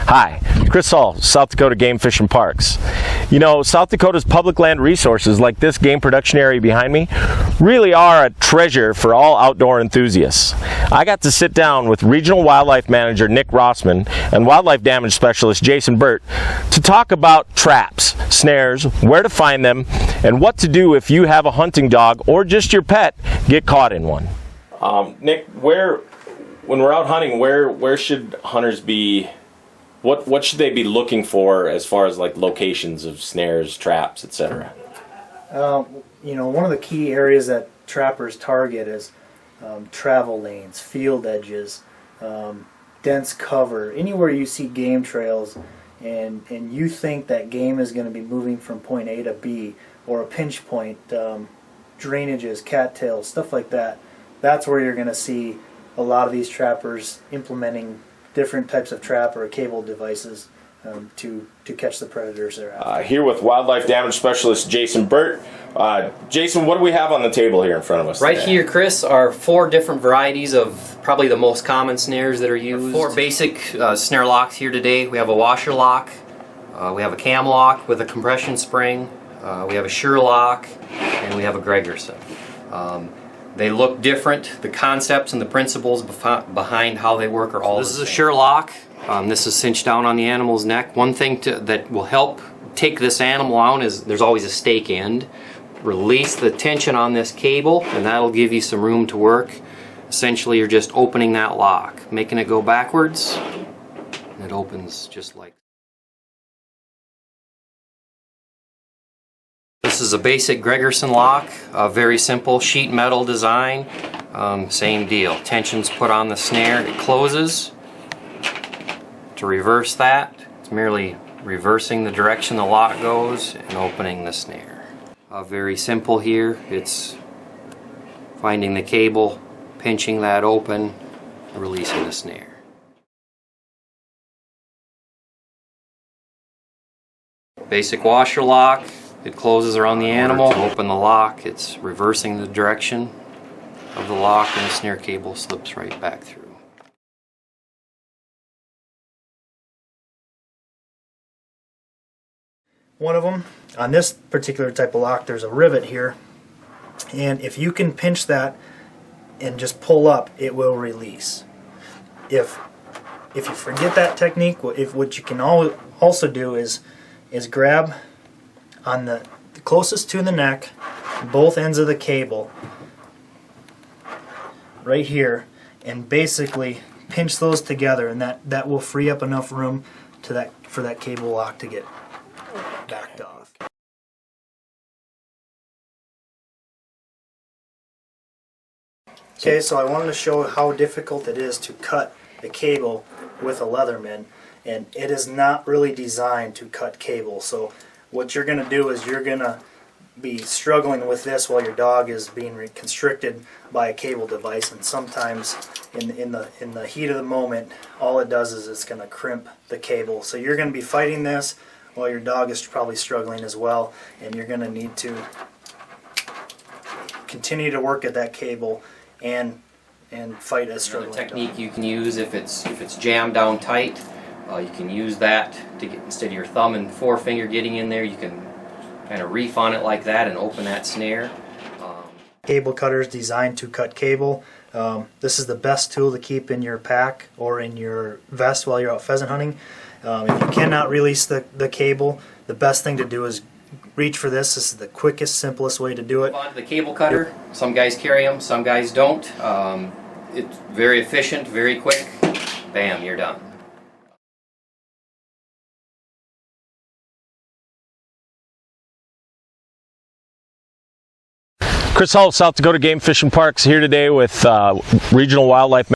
Hi, Chris Hall, South Dakota Game Fish and Parks. You know, South Dakota's public land resources like this game production area behind me really are a treasure for all outdoor enthusiasts. I got to sit down with Regional Wildlife Manager Nick Rossman and Wildlife Damage Specialist Jason Burt to talk about traps, snares, where to find them, and what to do if you have a hunting dog or just your pet get caught in one. Nick, when we're out hunting, where should hunters be? What should they be looking for as far as like locations of snares, traps, etc.? You know, one of the key areas that trappers target is travel lanes, field edges, dense cover, anywhere you see game trails and you think that game is going to be moving from point A to B, or a pinch point, drainages, cattails, stuff like that. That's where you're going to see a lot of these trappers implementing different types of trap or cable devices to catch the predators they're after. Here with Wildlife Damage Specialist Jason Burt. Jason, what do we have on the table here in front of us Right today? here, Chris, are 4 different varieties of probably the most common snares that are used. 4 basic snare locks here today. We have a washer lock, we have a cam lock with a compression spring, we have a sure lock, and we have a Gregerson. They look different. The concepts and the principles behind how they work are all the same. This is a sure lock. This is cinched down on the animal's neck. One thing that will help take this animal out is there's always a stake end. Release the tension on this cable and that'll give you some room to work. Essentially you're just opening that lock, making it go backwards, and it opens just like. This is a basic Gregerson lock, a very simple sheet metal design. Same deal, tension's put on the snare, it closes. To reverse that, it's merely reversing the direction the lock goes and opening the snare. Very simple here, it's finding the cable, pinching that open, and releasing the snare. Basic washer lock. It closes around the animal. To open the lock, it's reversing the direction of the lock and the snare cable slips right back through. One of them, on this particular type of lock, there's a rivet here, and if you can pinch that and just pull up, it will release. If you forget that technique, what you can also do is grab on the closest to the neck, both ends of the cable, right here, and basically pinch those together, and that will free up enough room for that cable lock to get backed off. Okay, so I wanted to show how difficult it is to cut the cable with a Leatherman, and it is not really designed to cut cable. So what you're going to do is you're going to be struggling with this while your dog is being constricted by a cable device, and sometimes in the heat of the moment, all it does is it's going to crimp the cable. So you're going to be fighting this while your dog is probably struggling as well, and you're going to need to continue to work at that cable and fight a struggling dog. Another technique you can use if it's jammed down tight, you can use that to get, instead of your thumb and forefinger getting in there, you can kind of reef on it like that and open that snare. Cable cutters designed to cut cable. This is the best tool to keep in your pack or in your vest while you're out pheasant hunting. If you cannot release the cable, the best thing to do is reach for this. This is the quickest, simplest way to do it. On to the cable cutter. Some guys carry them, some guys don't. It's very efficient, very quick. Bam, you're done. Chris Hall, South Dakota Game Fish and Parks, here today with Regional Wildlife